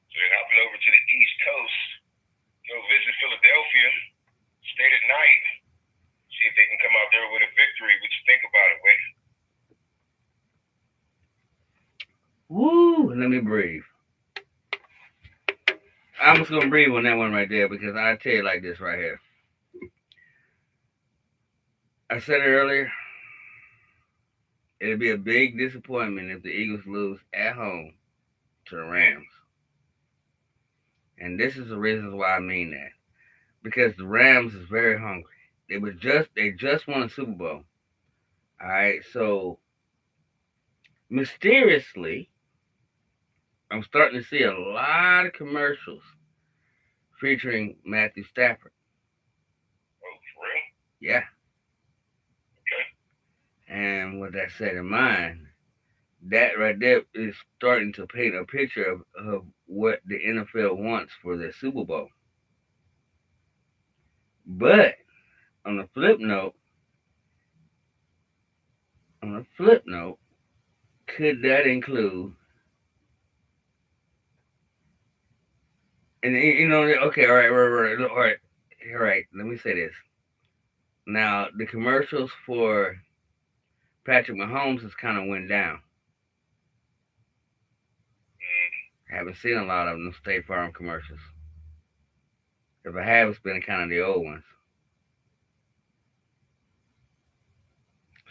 So they're hopping over to the East Coast. Go visit Philadelphia. Stay the night. See if they can come out there with a victory. What you think about it, Wick? Woo! Let me breathe. I'm just gonna breathe on that one right there because I tell you like this right here. I said it earlier. It'll be a big disappointment if the Eagles lose at home to the Rams. And this is the reasons why I mean that. Because the Rams is very hungry. They just won a Super Bowl. Alright, so mysteriously, I'm starting to see a lot of commercials featuring Matthew Stafford. Oh, for real? Yeah. Okay. And with that set in mind, that right there is starting to paint a picture of what the NFL wants for their Super Bowl. But on the flip note, could that include, and okay, all right, let me say this. Now, the commercials for Patrick Mahomes has kind of went down. I haven't seen a lot of them State Farm commercials. If I have, it's been kind of the old ones.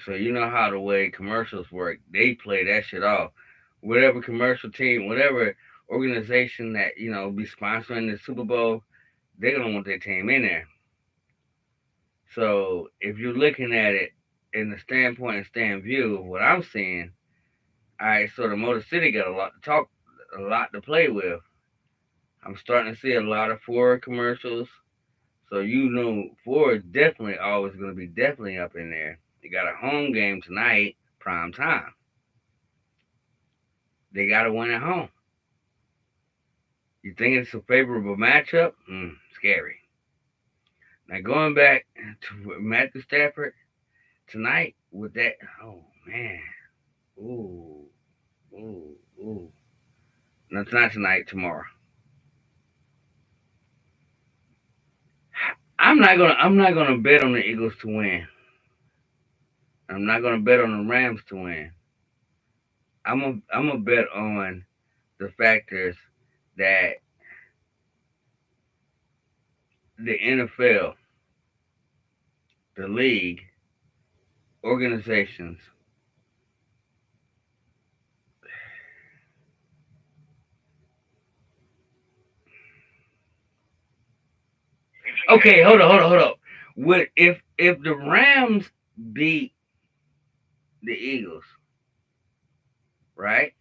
So you know how the way commercials work, they play that shit off. Whatever commercial team, whatever organization that, be sponsoring the Super Bowl, they're gonna want their team in there. So if you're looking at it in the standpoint and stand view of what I'm seeing, alright, so the Motor City got a lot to play with. I'm starting to see a lot of Ford commercials. So Ford is definitely always gonna be definitely up in there. They got a home game tonight, prime time. They got to win at home. You think it's a favorable matchup? Scary. Now going back to Matthew Stafford tonight with that, oh man, ooh. No, it's not tonight. Tomorrow. I'm not gonna bet on the Eagles to win. I'm not gonna bet on the Rams to win. I'm a bet on the factors that the NFL, the league, organizations Okay, hold on. What if the Rams beat the Eagles, right?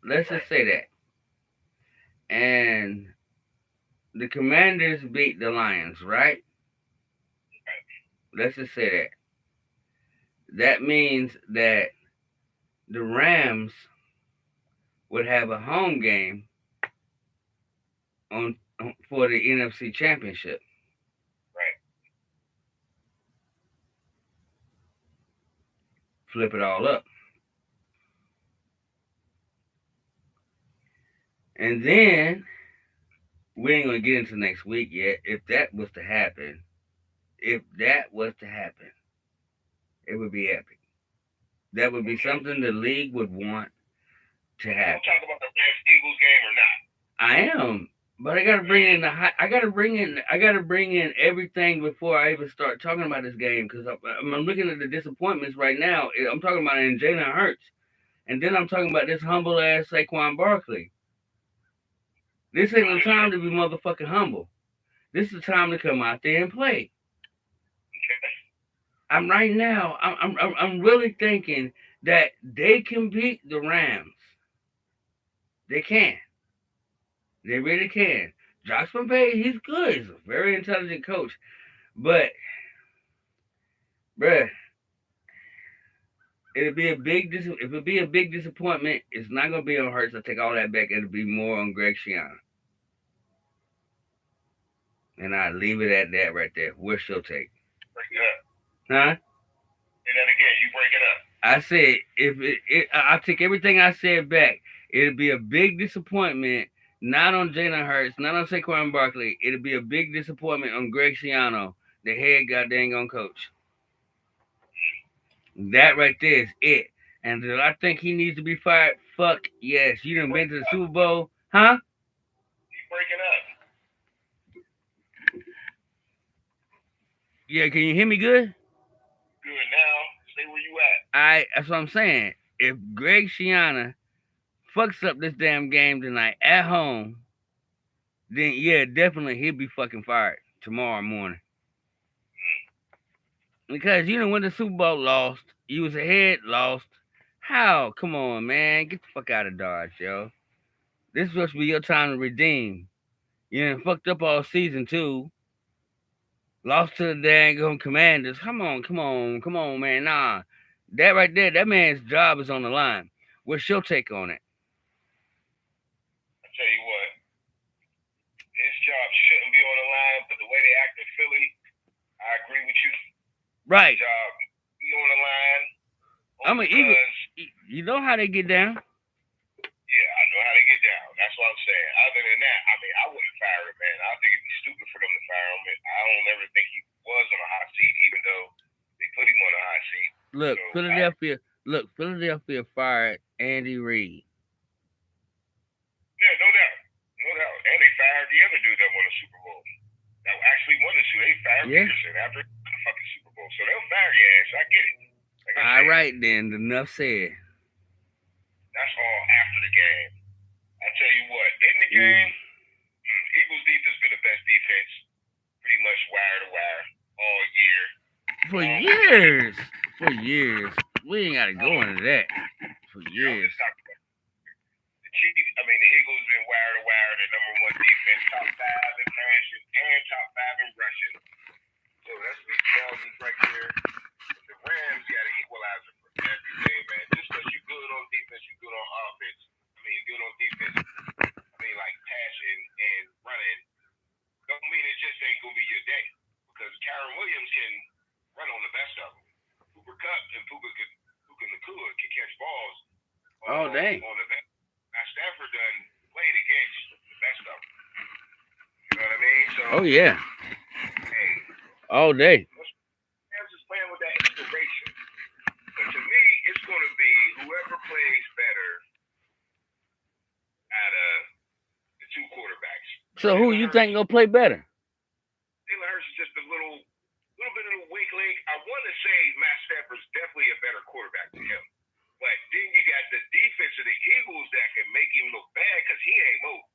Let's just say that. And the Commanders beat the Lions, right? Let's just say that. That means that the Rams would have a home game for the NFC Championship. Right. Flip it all up. And then we ain't gonna get into next week yet. If that was to happen, it would be epic. That would be something the league would want to happen. Don't talk about the Rams Eagles game or not. I am, but I gotta bring in everything before I even start talking about this game because I'm looking at the disappointments right now. I'm talking about in Jalen Hurts, and then I'm talking about this humble ass Saquon Barkley. This ain't the time to be motherfucking humble. This is the time to come out there and play. I'm really thinking that they can beat the Rams. They can. They really can. Josh McVay, he's good. He's a very intelligent coach. But, bruh, if it'll be a big disappointment, it's not gonna be on Hurts. I take all that back. It'll be more on Greg Schiano. And I leave it at that right there. What's your take? Break it up. Huh? Say that again. You break it up. I said I take everything I said back. It'll be a big disappointment, not on Jalen Hurts, not on Saquon Barkley. It'll be a big disappointment on Greg Schiano, the head goddamn on coach. That right there is it. And do I think he needs to be fired? Fuck yes. You done been to the Super Bowl, huh? You breaking up. Yeah, can you hear me good? Good now. Stay where you at. That's what I'm saying. If Greg Schiano fucks up this damn game tonight at home, then yeah, definitely he'll be fucking fired tomorrow morning. Because you know when the Super Bowl lost, you was ahead, lost. How? Come on, man. Get the fuck out of Dodge, yo. This is supposed to be your time to redeem. You done fucked up all season too. Lost to the dang Commanders. Come on, man. Nah. That right there, that man's job is on the line. What's your take on it? I tell you what, his job shouldn't be on the line, but the way they act in Philly, I agree with you. Right. His job be on the line. I'm an Eagle. You know how they get down. Yeah, I know how they get down. That's what I'm saying. Other than that, I mean, I wouldn't fire him, man. I think it'd be stupid for them to fire him. I don't ever think he was on a hot seat, even though they put him on a hot seat. Look, so Philadelphia fired Andy Reid. Yeah, no doubt. And they fired the other dude that won the Super Bowl. That actually won the Super Bowl. They fired Peterson after the fucking Super Bowl. So they'll fire your ass. I get it. All right, then. Enough said. That's all after the game. I tell you what, in the game, Eagles defense been the best defense, pretty much wire to wire all year. For years. We ain't got to go into that. For years. The Eagles been wire to wire, the number one defense, top 5 in passing and top 5 in rushing. So that's big quality right there. The Rams got an equalizer for every day, man. Just because you're good on defense, you're good on offense. Good on defense. Like passing and running. Don't mean it just ain't gonna be your day. Because Kyren Williams can run on the best of them. Cooper Kupp and Puka Nacua can catch balls all day. On the best. Now Stafford done played against the best of them. You know what I mean? So. Oh yeah. Hey. All day. Rams is playing with that inspiration. But to me, it's gonna be whoever plays better out of the two quarterbacks. So who you think gonna play better? Jalen Hurts is just a little bit of a weak link. I want to say Matt Stafford's definitely a better quarterback than him. But then you got the defense of the Eagles that can make him look bad because he ain't moving.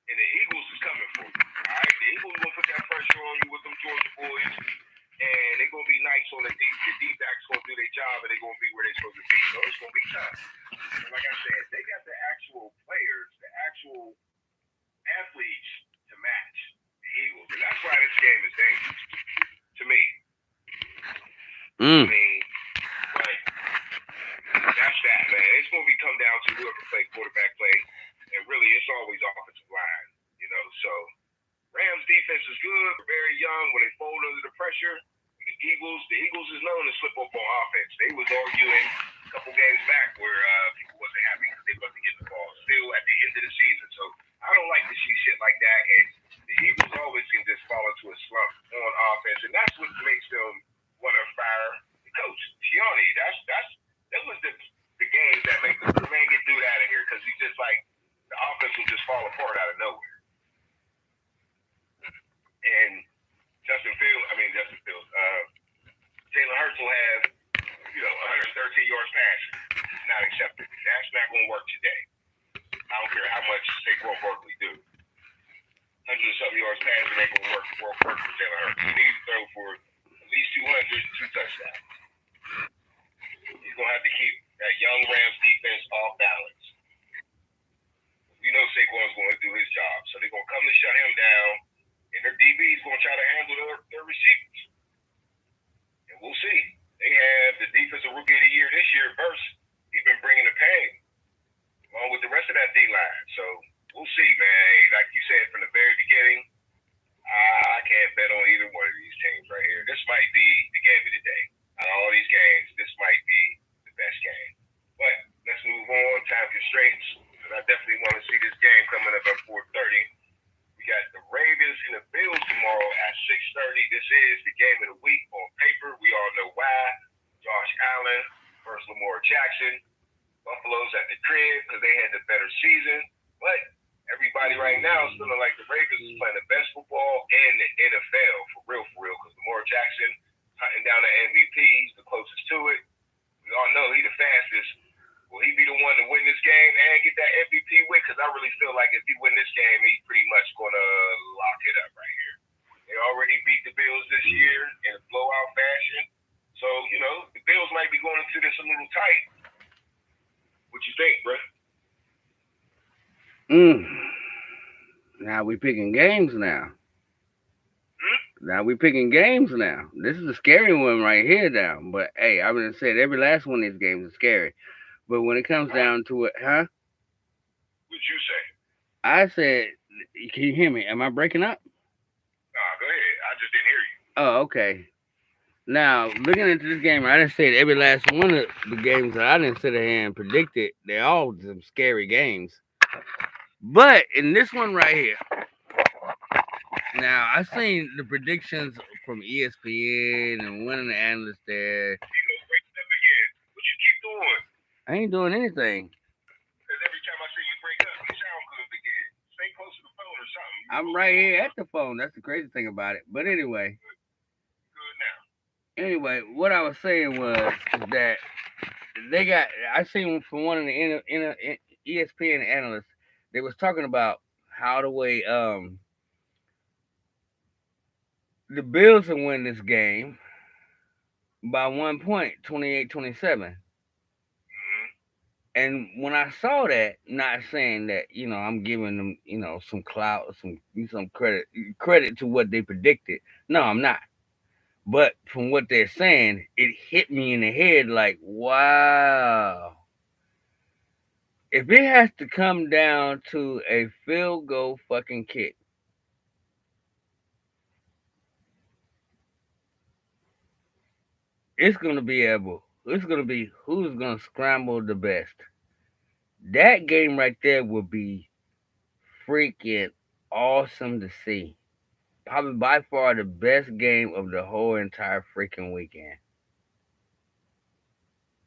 And the Eagles is coming for him. All right, the Eagles gonna put that pressure on you with them Georgia boys, and they're gonna be nice on the deep. The D-backs gonna do their job, and they're gonna be where they're supposed to be. So it's gonna be tough. And like I said, they got the actual players, the actual athletes to match the Eagles, and that's why this game is dangerous to me. But that's that, man. It's gonna be come down to whoever play quarterback play, and really, it's always offensive line, So Rams defense is good, very young. When they fold under the pressure, the Eagles is known to slip up on offense. They was arguing a couple games back where people wasn't happy because they wasn't getting the ball still at the end of the season. So I don't like to see shit like that. And the Eagles always can just fall into a slump on offense, and that's what makes them want to fire the coach, Schiano. That was the games that make the man get dude out of here because he's just like the offense will just fall apart out of nowhere. And Jalen Hurts will have, 113 yards passing. It's not accepted. That's not going to work today. I don't care how much Saquon Barkley do. 100-something yards passing ain't going to work for Jalen Hurts. He needs to throw for at least 200, 2 touchdowns. He's going to have to keep that young Rams defense off balance. We know Saquon's going to do his job, so they're going to come to shut him down. And their DB's going to try to handle their receivers. And we'll see. They have the defensive rookie of the year this year, Burst. He's been bringing the pain, along with the rest of that D-line. So we'll see, man. Like you said from the very beginning, I can't bet on either one of these teams right here. This might be the game of the day. Out of all these games, this might be the best game. But let's move on. Time constraints. Because I definitely want to see this game coming up at 4:30. We got the Ravens and the Bills tomorrow at 6:30. This is the game of the week on paper. We all know why. Josh Allen versus Lamar Jackson. Buffalo's at the crib because they had the better season. But everybody right now is feeling like the Ravens is playing the best football in the NFL, for real, because Lamar Jackson hunting down the MVP, he's the closest to it. game, he's pretty much gonna lock it up right here. They already beat the Bills this year in a blowout fashion. So, the Bills might be going into this a little tight. What you think, bro? Now we picking games now. Now we picking games now. This is a scary one right here now. But hey, I would have said every last one of these games is scary. But when it comes down to it, What'd you say? I said, can you hear me? Am I breaking up? Nah, go ahead. I just didn't hear you. Oh, okay. Now, looking into this game, I didn't say every last one of the games that I didn't sit here and predicted, they're all some scary games. But in this one right here, now I've seen the predictions from ESPN and one of the analysts there. You gonna break up again. What you keep doing? I ain't doing anything. Because every time I see you break up, you sound good again. Stay close to the phone or something. I'm right here at the phone. That's the crazy thing about it. But anyway. Good now. Anyway, what I was saying was that I seen from one of the ESPN analysts, they was talking about how the way the Bills will win this game by 1 point, 28-27. And when I saw that, not saying that, I'm giving them, some clout, some credit to what they predicted. No, I'm not. But from what they're saying, it hit me in the head like, wow. If it has to come down to a field goal fucking kick, it's going to be who's going to scramble the best. That game right there will be freaking awesome to see. Probably by far the best game of the whole entire freaking weekend.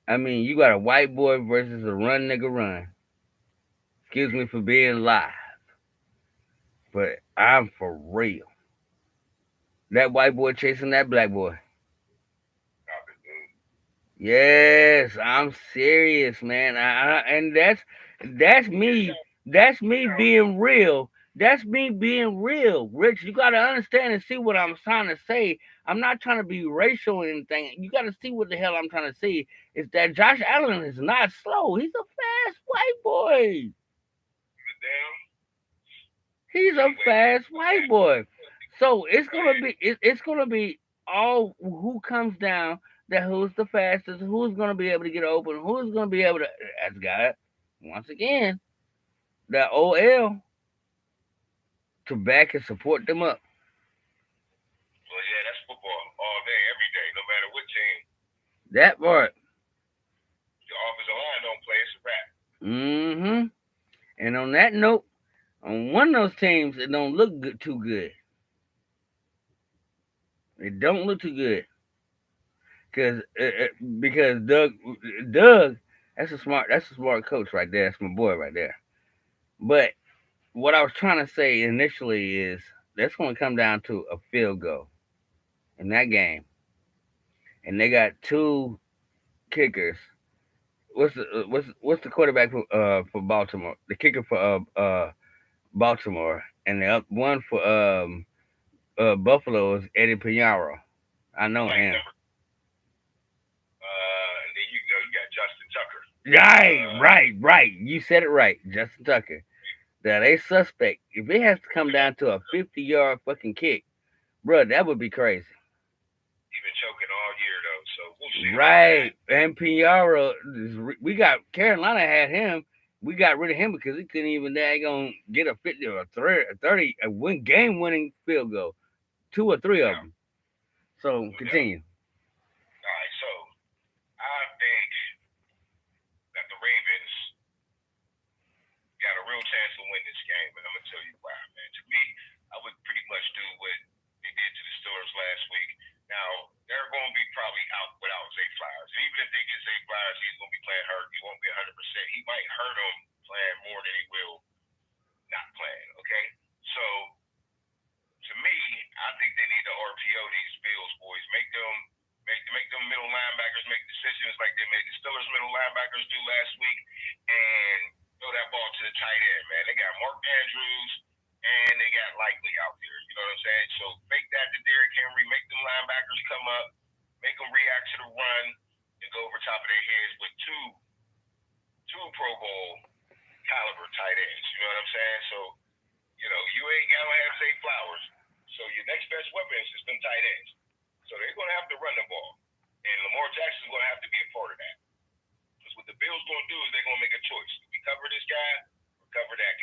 I mean, you got a white boy versus a run nigga run. Excuse me for being live. But I'm for real. That white boy chasing that black boy. Yes, I'm serious, man. And that's me. That's me being real. That's me being real, Rich. You gotta understand and see what I'm trying to say. I'm not trying to be racial or anything. You gotta see what the hell I'm trying to say. Is that Josh Allen is not slow. He's a fast white boy. He's a fast white boy. So it's gonna be all who comes down. That who's the fastest, who's going to be able to get open, who's going to be able to, that's got, once again, that OL to back and support them up. Well, yeah, that's football all day, every day, no matter what team. That part. The offensive line don't play, it's a wrap. And on that note, on one of those teams, it don't look too good. It don't look too good. Because Doug, that's a smart coach right there. That's my boy right there. But what I was trying to say initially is that's going to come down to a field goal in that game, and they got two kickers. What's the quarterback for Baltimore? The kicker for Baltimore, and the one for Buffalo is Eddie Pinheiro. I know him. Right. You said it right, Justin Tucker. That a suspect. If it has to come down to a 50-yard fucking kick, bro, that would be crazy. He's been choking all year though, so we'll see. Right, and Pinheiro, we got Carolina had him. We got rid of him because he couldn't even daggone get a 50 or a 30 game-winning field goal, 2 or 3 of them. So continue. All right, so I think that the Ravens got a real chance to win this game, and I'm gonna tell you why, man. To me, I would pretty much do what they did to the Steelers last week. Now they're going to be probably out without Zay Flowers. And even if they get Zay Flowers, he's going to be playing hurt. He won't be 100%. He might hurt him playing more than he will not playing. Okay, so to me, I think they need to RPO these Bills boys. Make them middle linebackers make decisions like they made the Steelers middle linebackers do last week, and throw that ball to the tight end, man. They got Mark Andrews defense, it's them tight ends. So they're going to have to run the ball. And Lamar Jackson's going to have to be a part of that. Because what the Bills going to do is they're going to make a choice. Do we cover this guy or cover that guy?